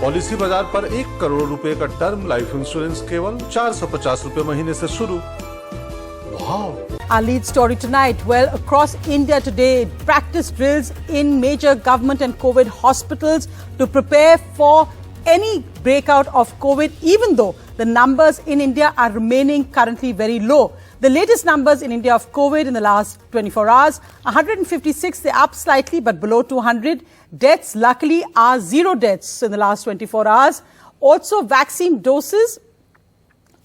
Policy बाजार पर 1 करोड़ रुपए का टर्म लाइफ इंश्योरेंस केवल 450 रुपए महीने से शुरू। Wow. Our lead story tonight. Well, across India today, practice drills in major government and COVID hospitals to prepare for any breakout of COVID, even though the numbers in India are remaining currently very low. The latest numbers in India of COVID in the last 24 hours, 156, they're up slightly but below 200. Deaths, luckily, are 0 deaths in the last 24 hours. Also, vaccine doses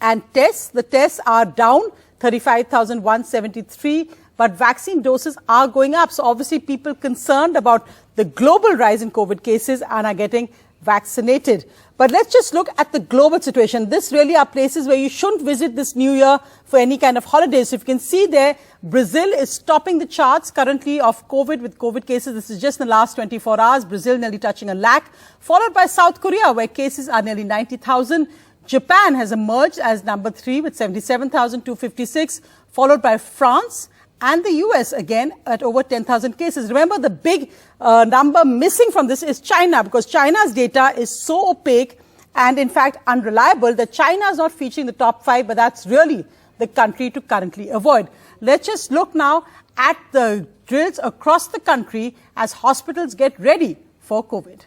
and tests, the tests are down, 35,173, but vaccine doses are going up. So obviously people concerned about the global rise in COVID cases and are getting vaccinated. But let's just look at the global situation. This really are places where you shouldn't visit this new year for any kind of holidays. So if you can see there, Brazil is topping the charts currently of COVID with COVID cases. This is just in the last 24 hours. Brazil nearly touching 1 lakh, followed by South Korea where cases are nearly 90,000. Japan has emerged as number 3 with 77,256, followed by France and the US again at over 10,000 cases. Remember, the big number missing from this is China, because China's data is so opaque and in fact unreliable that China is not featuring the top 5, but that's really the country to currently avoid. Let's just look now at the drills across the country as hospitals get ready for COVID.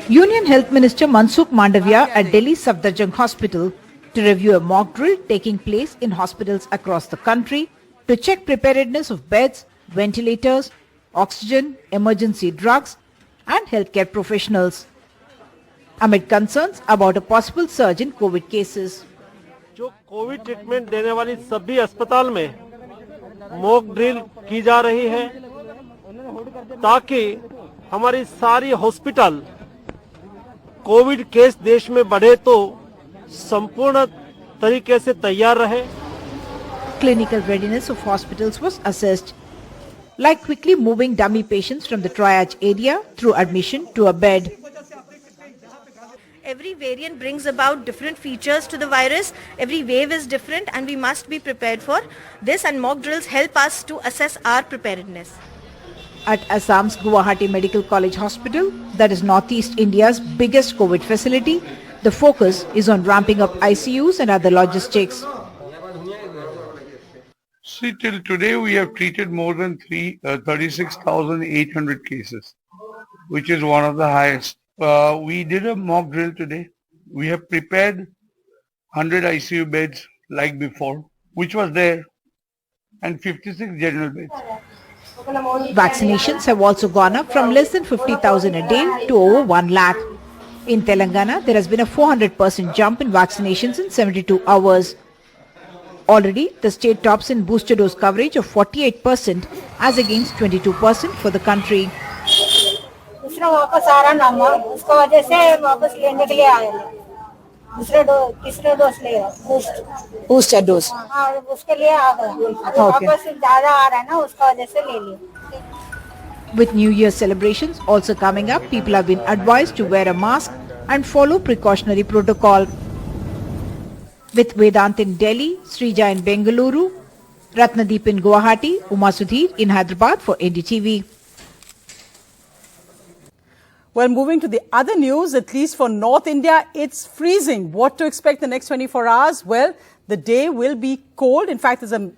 Union Health Minister Mansukh Mandavia at Delhi's Safdarjung Hospital to review a mock drill taking place in hospitals across the country to check preparedness of beds, ventilators, oxygen, emergency drugs and healthcare professionals amid concerns about a possible surge in COVID cases. जो Covid treatment देने वाली सभी अस्पताल में mock drill की जा रही है ताकि हमारी सारी हॉस्पिटल कोविड केस देश में बढ़े तो संपूर्ण तरीके से तैयार रहे. Clinical readiness of hospitals was assessed, like quickly moving dummy patients from the triage area through admission to a bed. Every variant brings about different features to the virus. Every wave is different and we must be prepared for this, and mock drills help us to assess our preparedness. At Assam's Guwahati Medical College Hospital, that is Northeast India's biggest COVID facility, the focus is on ramping up ICUs and other logistics. See, till today we have treated more than 36,800 cases, which is one of the highest. We did a mock drill today. We have prepared 100 ICU beds like before, which was there, and 56 general beds. Vaccinations have also gone up from less than 50,000 a day to over 1 lakh. In Telangana, there has been a 400% jump in vaccinations in 72 hours. Already, the state tops in booster dose coverage of 48% as against 22% for the country. Booster dose. With New Year celebrations also coming up, people have been advised to wear a mask and follow precautionary protocol. With Vedant in Delhi, Srija in Bengaluru, Ratnadeep in Guwahati, Uma Sudhir in Hyderabad for NDTV. Well, moving to the other news, at least for North India, it's freezing. What to expect the next 24 hours? Well, the day will be cold. In fact, there's a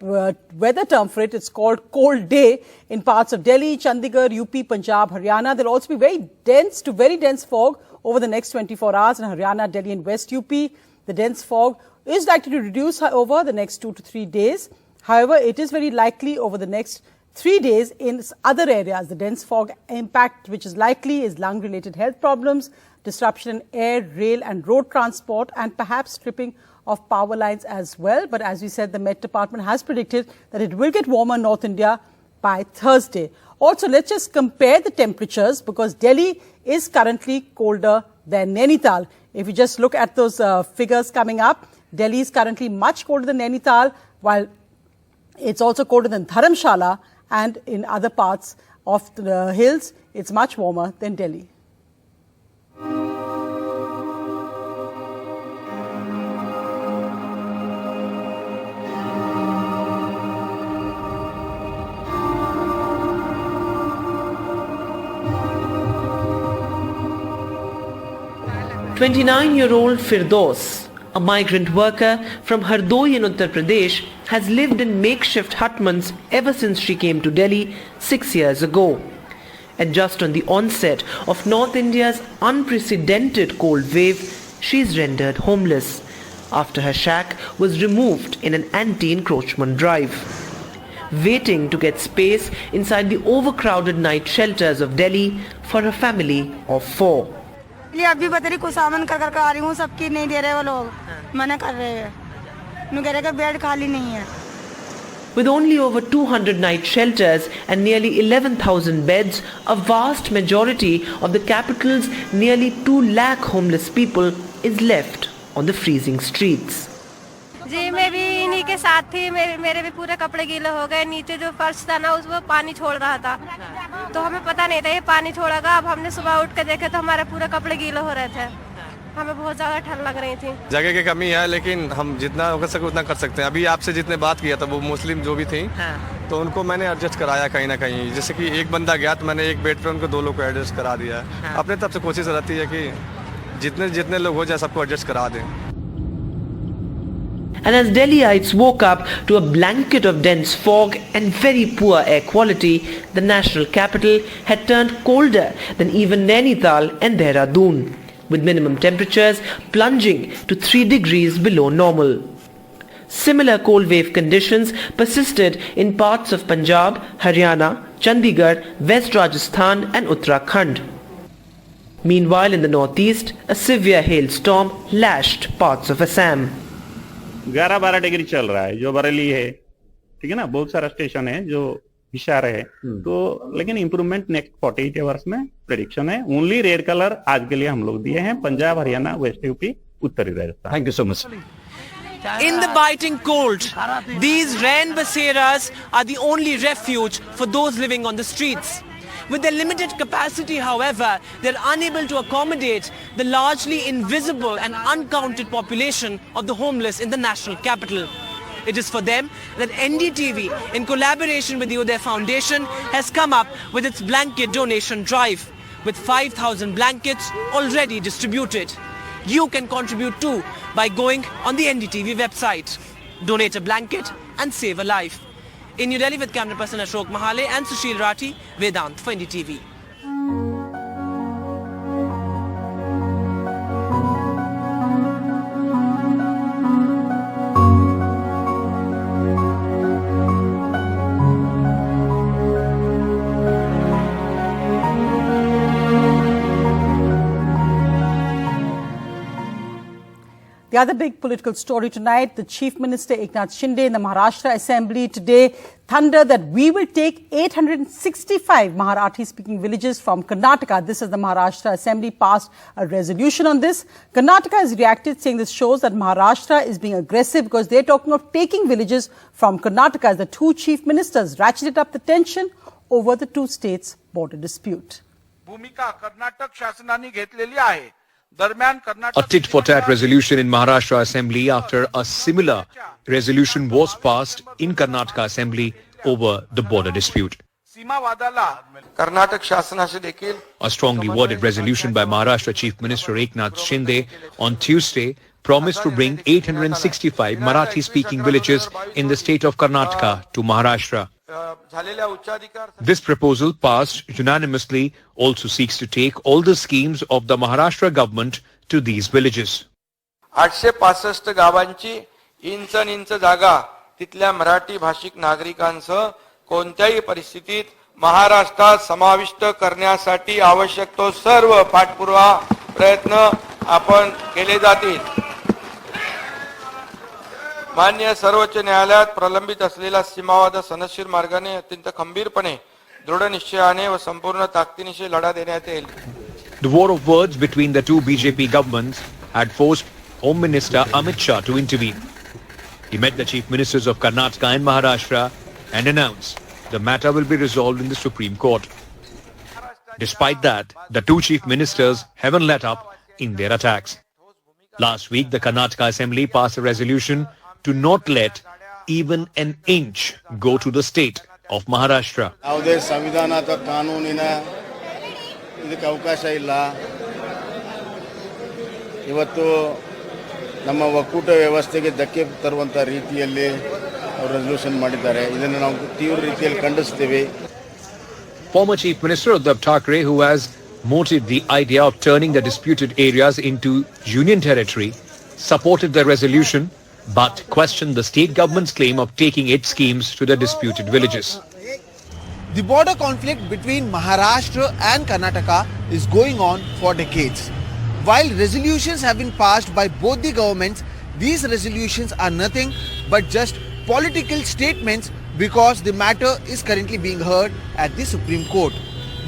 weather term for it. It's called cold day in parts of Delhi, Chandigarh, UP, Punjab, Haryana. There'll also be very dense to very dense fog over the next 24 hours in Haryana, Delhi and West UP. The dense fog is likely to reduce over the next 2 to 3 days. However, it is very likely over the next 3 days in other areas. The dense fog impact which is likely is lung-related health problems, disruption in air, rail and road transport, and perhaps stripping of power lines as well. But as we said, the Met Department has predicted that it will get warmer in North India by Thursday. Also, let's just compare the temperatures, because Delhi is currently colder than Nainital. If you just look at those figures coming up, Delhi is currently much colder than Nainital, while it's also colder than Dharamshala, and in other parts of the hills, it's much warmer than Delhi. 29-year-old Firdos, a migrant worker from Hardoi in Uttar Pradesh, has lived in makeshift hutments ever since she came to Delhi 6 years ago. And just on the onset of North India's unprecedented cold wave, she is rendered homeless after her shack was removed in an anti-encroachment drive. Waiting to get space inside the overcrowded night shelters of Delhi for a family of 4. अभी बता कुछ सामान कर आ रही हूँ, सबकी नहीं दे रहे वो लोग, मना कर रहे हैं, नु कह रहे कि बेड खाली नहीं है. With only over 200 night shelters and nearly 11,000 beds, a vast majority of the capital's nearly 2 lakh homeless people is left on the freezing streets. जी मैं भी इन्हीं के साथ थी, मेरे भी पूरे कपड़े गीले हो गए, नीचे जो फर्श था ना उसमें पानी छोड़ रहा था, तो हमें पता नहीं था ये पानी छोड़ेगा. अब हमने सुबह उठ के देखे तो हमारे पूरे कपड़े गीले हो रहे थे, हमें बहुत ज्यादा ठंड लग रही थी. जगह की कमी है लेकिन हम जितना हो सके उतना कर सकते हैं. अभी आपसे जितने बात किया था वो मुस्लिम जो भी थी, तो उनको मैंने एडजस्ट कराया कहीं ना कहीं. जैसे कि एक बंदा गया तो मैंने एक बेड पे उनको 2 लोग को एडजस्ट करा दिया है. अपने तरफ से कोशिश रहती है कि जितने लोग हो जाए सबको एडजस्ट करा दें. And as Delhiites woke up to a blanket of dense fog and very poor air quality, the national capital had turned colder than even Nainital and Dehradun, with minimum temperatures plunging to 3 degrees below normal. Similar cold wave conditions persisted in parts of Punjab, Haryana, Chandigarh, West Rajasthan and Uttarakhand. Meanwhile, in the northeast, a severe hailstorm lashed parts of Assam. 11-12 degree चल रहा है जो बरेली है, ठीक है ना. बहुत सारा स्टेशन है जो हिसार है, तो लेकिन इंप्रूवमेंट नेक्स्ट 48 आवर्स में प्रेडिक्शन है. ओनली रेड कलर आज के लिए हम लोग दिए हैं पंजाब, हरियाणा, वेस्ट यूपी, उत्तरी Rajasthan. Thank you so much. In the biting cold, these rain baseras are the only refuge for those living on the streets. With their limited capacity, however, they're unable to accommodate the largely invisible and uncounted population of the homeless in the national capital. It is for them that NDTV, in collaboration with the Uday Foundation, has come up with its blanket donation drive, with 5,000 blankets already distributed. You can contribute too by going on the NDTV website. Donate a blanket and save a life. In New Delhi with camera person Ashok Mahale and Sushil Rathi, Vedant for NDTV. The other big political story tonight, the Chief Minister Eknath Shinde in the Maharashtra Assembly today thundered that we will take 865 Marathi-speaking villages from Karnataka. This is the Maharashtra Assembly passed a resolution on this. Karnataka has reacted, saying this shows that Maharashtra is being aggressive because they're talking of taking villages from Karnataka as the 2 chief ministers ratcheted up the tension over the 2 states' border dispute. भूमिका कर्नाटक शासनाने घेतलेली आहे. A Tit For Tat resolution in Maharashtra Assembly after a similar resolution was passed in Karnataka Assembly over the border dispute. A strongly worded resolution by Maharashtra Chief Minister Eknath Shinde on Tuesday promised to bring 865 Marathi-speaking villages in the state of Karnataka to Maharashtra. This proposal, passed unanimously, also seeks to take all the schemes of the Maharashtra government to these villages. 865 गावांची inch जागा तिथल्या मराठी भाषिक नागरिकांसह कोणत्याही परिस्थितीत महाराष्ट्रात समाविष्ट करण्यासाठी आवश्यक तो सर्व पाठपुरावा प्रयत्न आपण केले जातील. माननीय सर्वोच्च न्यायालयात प्रलंबित असलेला सीमावाद सनदशीर मार्गाने अत्यंत खंबीरपणे दृढ निश्चयाने व संपूर्ण ताकदीनिशी लढा देण्यात येईल. The war of words between the 2 BJP governments had forced Home Minister Amit Shah to intervene. He met the chief ministers of Karnataka and Maharashtra and announced the matter will be resolved in the Supreme Court. Despite that, the 2 chief ministers haven't let up in their attacks. Last week, the Karnataka Assembly passed a resolution to not let even an inch go to the state of Maharashtra. ಇವತ್ತು ನಮ್ಮ ಒಕ್ಕೂಟ ವ್ಯವಸ್ಥೆಗೆ ಧಕ್ಕೆ ತರುವಂತ ರೀತಿಯಲ್ಲಿ ಅವರು resolution ಮಾಡಿದ್ದಾರೆ. ಇದನ್ನು ನಾವು ತೀವ್ರ ರೀತಿಯಲ್ಲಿ ಖಂಡಿಸ್ತೀವಿ. Former Chief Minister Uddhav Thackeray, who has mooted the idea of turning the disputed areas into union territory, supported the resolution but questioned the state government's claim of taking its schemes to the disputed villages. The border conflict between Maharashtra and Karnataka is going on for decades. While resolutions have been passed by both the governments, these resolutions are nothing but just political statements because the matter is currently being heard at the Supreme Court.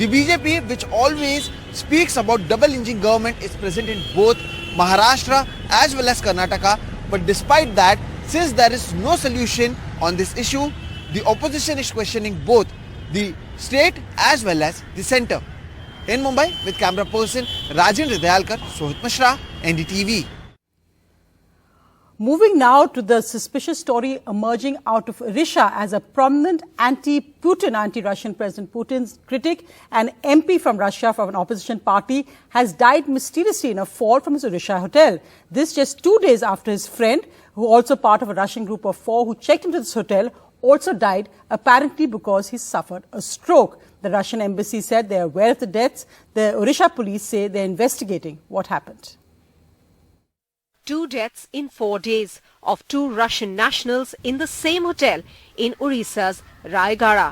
The BJP, which always speaks about double engine government, is present in both Maharashtra as well as Karnataka. But despite that, since there is no solution on this issue, the opposition is questioning both the state as well as the centre. In Mumbai, with camera person Rajendra Dayalkar, Sohit Mishra, NDTV. Moving now to the suspicious story emerging out of Odisha as a prominent anti-Putin, anti-Russian President Putin's critic and MP from Russia from an opposition party has died mysteriously in a fall from his Odisha hotel. This just 2 days after his friend, who also part of a Russian group of 4 who checked into this hotel, also died, apparently because he suffered a stroke. The Russian embassy said they are aware of the deaths. The Odisha police say they are investigating what happened. 2 deaths in 4 days of 2 Russian nationals in the same hotel in Odisha's Raigada.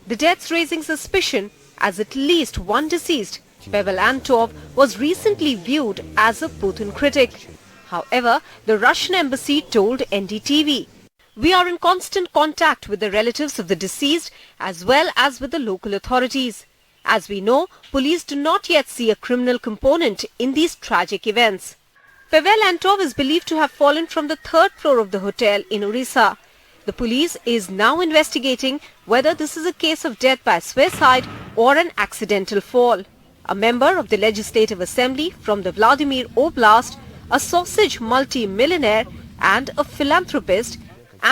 The deaths raising suspicion as at least one deceased, Pavel Antov, was recently viewed as a Putin critic. However, the Russian embassy told NDTV, "We are in constant contact with the relatives of the deceased as well as with the local authorities. As we know, police do not yet see a criminal component in these tragic events." Pavel Antov is believed to have fallen from the 3rd floor of the hotel in Odisha. The police is now investigating whether this is a case of death by suicide or an accidental fall. A member of the Legislative Assembly from the Vladimir Oblast, a sausage multi-millionaire and a philanthropist,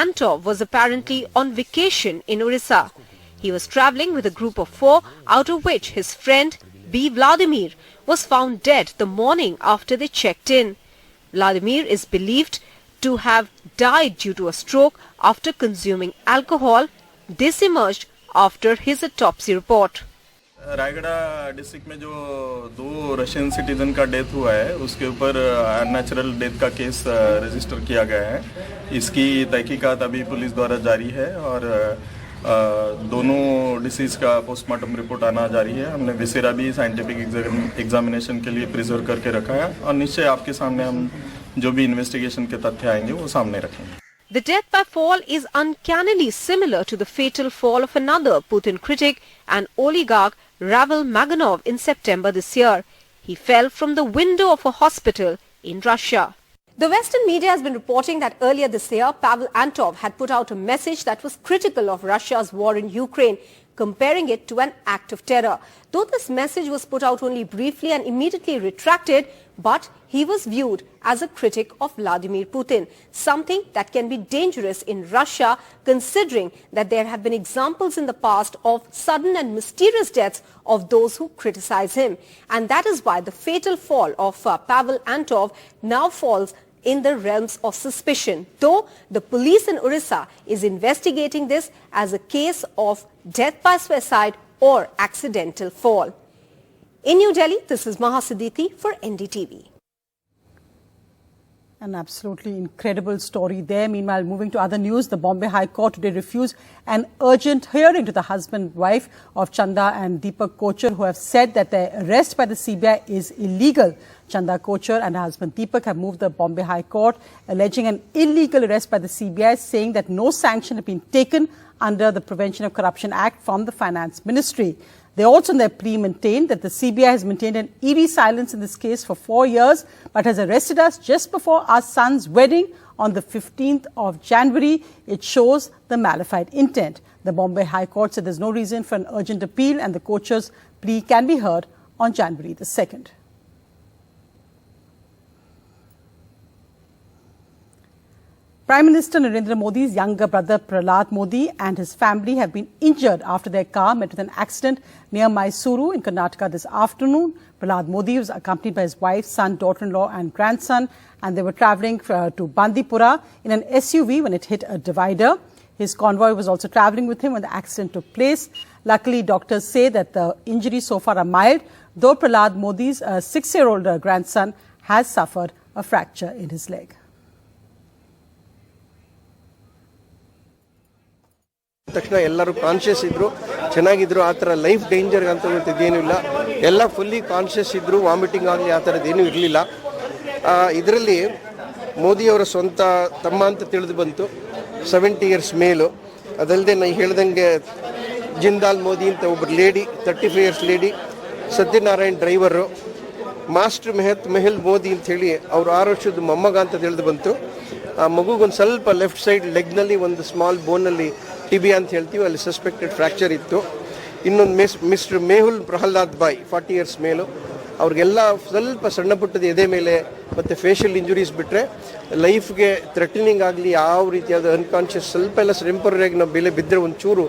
Antov was apparently on vacation in Odisha. He was travelling with a group of 4, out of which his friend B. Vladimir was found dead the morning after they checked in. Vladimir is believed to have died due to a stroke after consuming alcohol. This emerged after his autopsy report. Raigarh district में जो 2 Russian citizen का death हुआ है उसके ऊपर unnatural death का case register किया गया है. इसकी तहकीकात अभी पुलिस द्वारा जारी है और दोनों डिसीज का पोस्टमार्टम रिपोर्ट आना जारी है. हमने विसेरा भी साइंटिफिक एग्जामिनेशन के लिए प्रिजर्व करके रखा है और निश्चय आपके सामने हम जो भी इन्वेस्टिगेशन के तथ्य आएंगे वो सामने रखेंगे. The death by fall is uncannily similar to the fatal fall of another Putin critic and oligarch Ravel Maganov in September this year. He fell from the window of a hospital in Russia. The Western media has been reporting that earlier this year, Pavel Antov had put out a message that was critical of Russia's war in Ukraine, comparing it to an act of terror. Though this message was put out only briefly and immediately retracted, but he was viewed as a critic of Vladimir Putin, something that can be dangerous in Russia, considering that there have been examples in the past of sudden and mysterious deaths of those who criticize him. And that is why the fatal fall of Pavel Antov now falls in the realms of suspicion, though the police in Odisha is investigating this as a case of death by suicide or accidental fall. In New Delhi, this is Maha Siddiqui for NDTV. An absolutely incredible story there. Meanwhile, moving to other news, the Bombay High Court today refused an urgent hearing to the husband and wife of Chanda and Deepak Kochhar, who have said that their arrest by the CBI is illegal. Chanda Kochhar and her husband Deepak have moved the Bombay High Court, alleging an illegal arrest by the CBI, saying that no sanction had been taken under the Prevention of Corruption Act from the Finance Ministry. They also in their plea maintained that the CBI has maintained an eerie silence in this case for 4 years, but has arrested us just before our son's wedding on the 15th of January. It shows the malified intent. The Bombay High Court said there's no reason for an urgent appeal and the Kochhar's plea can be heard on January the 2nd. Prime Minister Narendra Modi's younger brother Prahlad Modi and his family have been injured after their car met with an accident near Mysuru in Karnataka this afternoon. Prahlad Modi was accompanied by his wife, son, daughter-in-law and grandson, and they were travelling to Bandipora in an SUV when it hit a divider. His convoy was also travelling with him when the accident took place. Luckily, doctors say that the injuries so far are mild, though Prahlad Modi's 6-year-old grandson has suffered a fracture in his leg. ತಕ್ಷಣ ಎಲ್ಲರೂ conscious ಇದ್ರು, ಚೆನ್ನಾಗಿದ್ರು, ಆ ಥರ life danger ಅಂತ ಏನಿಲ್ಲ, ಎಲ್ಲ fully conscious ಇದ್ರು, vomiting ಆಗಲಿ ಆ ಥರದ್ದೇನೂ ಇರಲಿಲ್ಲ. ಇದರಲ್ಲಿ ಮೋದಿಯವರ ಸ್ವಂತ ತಮ್ಮ ಅಂತ ತಿಳಿದು ಬಂತು, 70 ಇಯರ್ಸ್ ಮೇಲು. ಅದಲ್ಲದೆ ನಾನು ಹೇಳ್ದಂಗೆ ಜಿಂದಾಲ್ ಮೋದಿ ಅಂತ ಒಬ್ಬರು lady, 35 years lady, Satyanarayan driver, master Mahal Modi ಅಂತ ಹೇಳಿ ಅವ್ರು 6 ವರ್ಷದ ಮೊಮ್ಮಗ ಅಂತ ತಿಳಿದು ಬಂತು. ಆ ಮಗುಗೊಂದು ಸ್ವಲ್ಪ ಲೆಫ್ಟ್ ಸೈಡ್ ಲೆಗ್ನಲ್ಲಿ ಒಂದು ಸ್ಮಾಲ್ ಬೋನಲ್ಲಿ ಟಿಬಿ ಅಂತ ಹೇಳ್ತೀವಿ, ಅಲ್ಲಿ ಸಸ್ಪೆಕ್ಟೆಡ್ ಫ್ರ್ಯಾಕ್ಚರ್ ಇತ್ತು. ಇನ್ನೊಂದು ಮಿಸ್ಟರ್ ಮೇಹುಲ್ ಪ್ರಹ್ಲಾದ್ ಬಾಯ್ 40 ಇಯರ್ಸ್ ಮೇಲು, ಅವ್ರಿಗೆಲ್ಲ ಸ್ವಲ್ಪ ಸಣ್ಣ ಪುಟ್ಟದ ಎದೆ ಮೇಲೆ ಮತ್ತು ಫೇಶಿಯಲ್ ಇಂಜುರೀಸ್ ಬಿಟ್ಟರೆ ಲೈಫ್ಗೆ ಥ್ರೆಟನಿಂಗ್ ಆಗಲಿ ಯಾವ ರೀತಿಯಾದ ಅನ್ಕಾನ್ಷಿಯಸ್ ಸ್ವಲ್ಪ ಎಲ್ಲ ಟೆಂಪರರಿಯಾಗಿ ನಾವು ಬೆಲೆ ಬಿದ್ದರೆ ಒಂಚೂರು.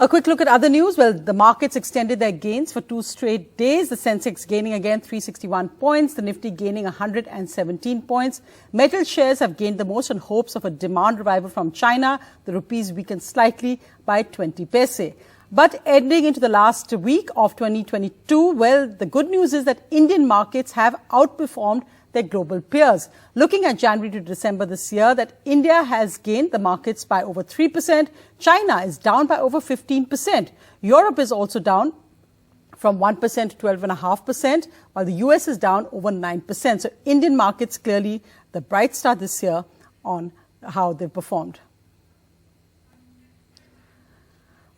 A quick look at other news. Well, the markets extended their gains for 2 straight days. The Sensex gaining again 361 points. The Nifty gaining 117 points. Metal shares have gained the most on hopes of a demand revival from China. The rupees weakened slightly by 20 paise. But ending into the last week of 2022, well, the good news is that Indian markets have outperformed their global peers. Looking at January to December this year, that India has gained the markets by over 3%. China is down by over 15%. Europe is also down from 1% to 12.5%, while the US is down over 9%. So Indian markets clearly the bright star this year on how they've performed.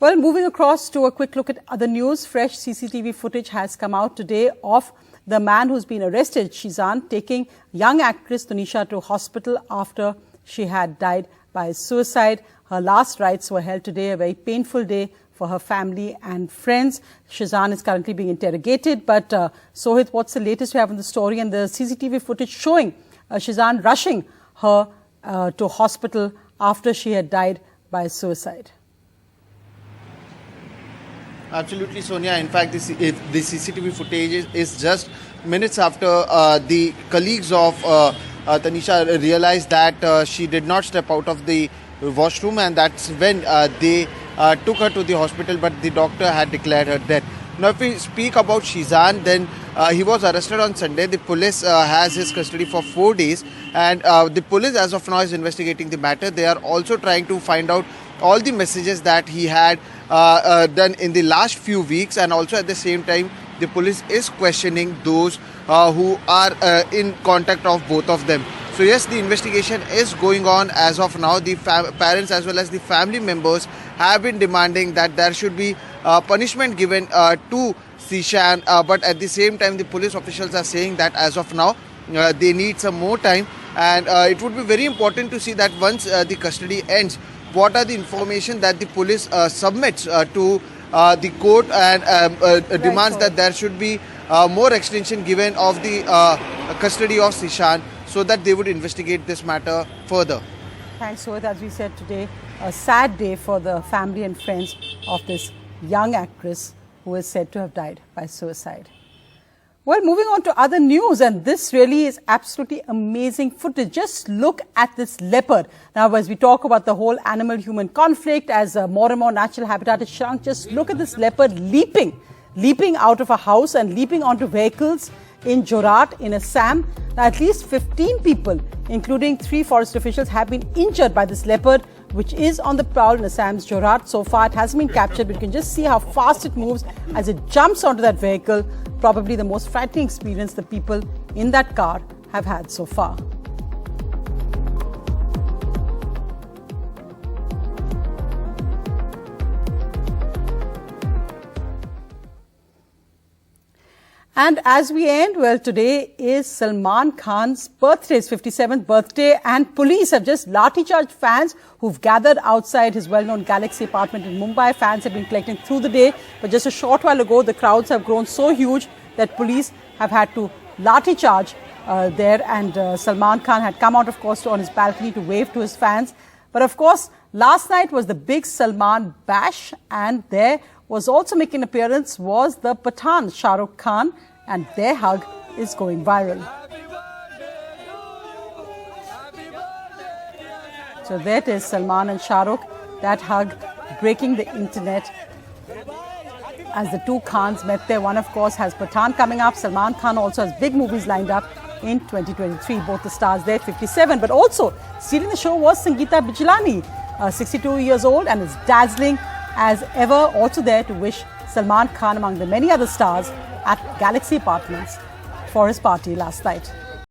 Well, moving across to a quick look at other news. Fresh CCTV footage has come out today of the man who's been arrested, Shizan, taking young actress Tanisha to hospital after she had died by suicide. Her last rites were held today, a very painful day for her family and friends. Shizan is currently being interrogated. But Sohit, what's the latest we have on the story and the CCTV footage showing Shizan rushing her to hospital after she had died by suicide? Absolutely, Sonia. In fact, the CCTV footage is just minutes after the colleagues of Tanisha realized that she did not step out of the washroom, and that's when they took her to the hospital, but the doctor had declared her dead. Now, if we speak about Shizan, then he was arrested on Sunday. The police has his custody for 4 days, and the police as of now is investigating the matter. They are also trying to find out all the messages that he had done in the last few weeks, and also at the same time the police is questioning those who are in contact of both of them. So yes, the investigation is going on as of now. The parents as well as the family members have been demanding that there should be punishment given to Sishan, but at the same time the police officials are saying that as of now they need some more time, and it would be very important to see that once the custody ends, what are the information that the police submits to the court, and demands that there should be more extension given of the custody of Sishan, so that they would investigate this matter further. Thanks, Sohit. As we said today, a sad day for the family and friends of this young actress who is said to have died by suicide. Well, moving on to other news, and this really is absolutely amazing footage. Just look at this leopard. Now, as we talk about the whole animal-human conflict, as more and more natural habitat is shrunk, just look at this leopard leaping out of a house and leaping onto vehicles in Jorat in Assam. Now, at least 15 people, including 3 forest officials, have been injured by this leopard, which is on the prowl in Assam's Jorat. So far, it hasn't been captured, but you can just see how fast it moves as it jumps onto that vehicle. Probably the most frightening experience the people in that car have had so far. And as we end, well, today is Salman Khan's birthday, his 57th birthday, and police have just lathi-charged fans who've gathered outside his well-known Galaxy apartment in Mumbai. Fans have been collecting through the day, but just a short while ago, the crowds have grown so huge that police have had to lathi-charge there, and Salman Khan had come out, of course, on his balcony to wave to his fans. But of course, last night was the big Salman bash, and there was also making an appearance was the Pathan, Shah Rukh Khan, and their hug is going viral. So there it is, Salman and Shah Rukh, that hug breaking the internet as the two Khans met there. One, of course, has Pathan coming up. Salman Khan also has big movies lined up in 2023. Both the stars there, 57. But also, stealing the show was Sangeeta Bijlani, 62 years old, and is dazzling as ever. Also there to wish Salman Khan, among the many other stars, at Galaxy Apartments for his party last night.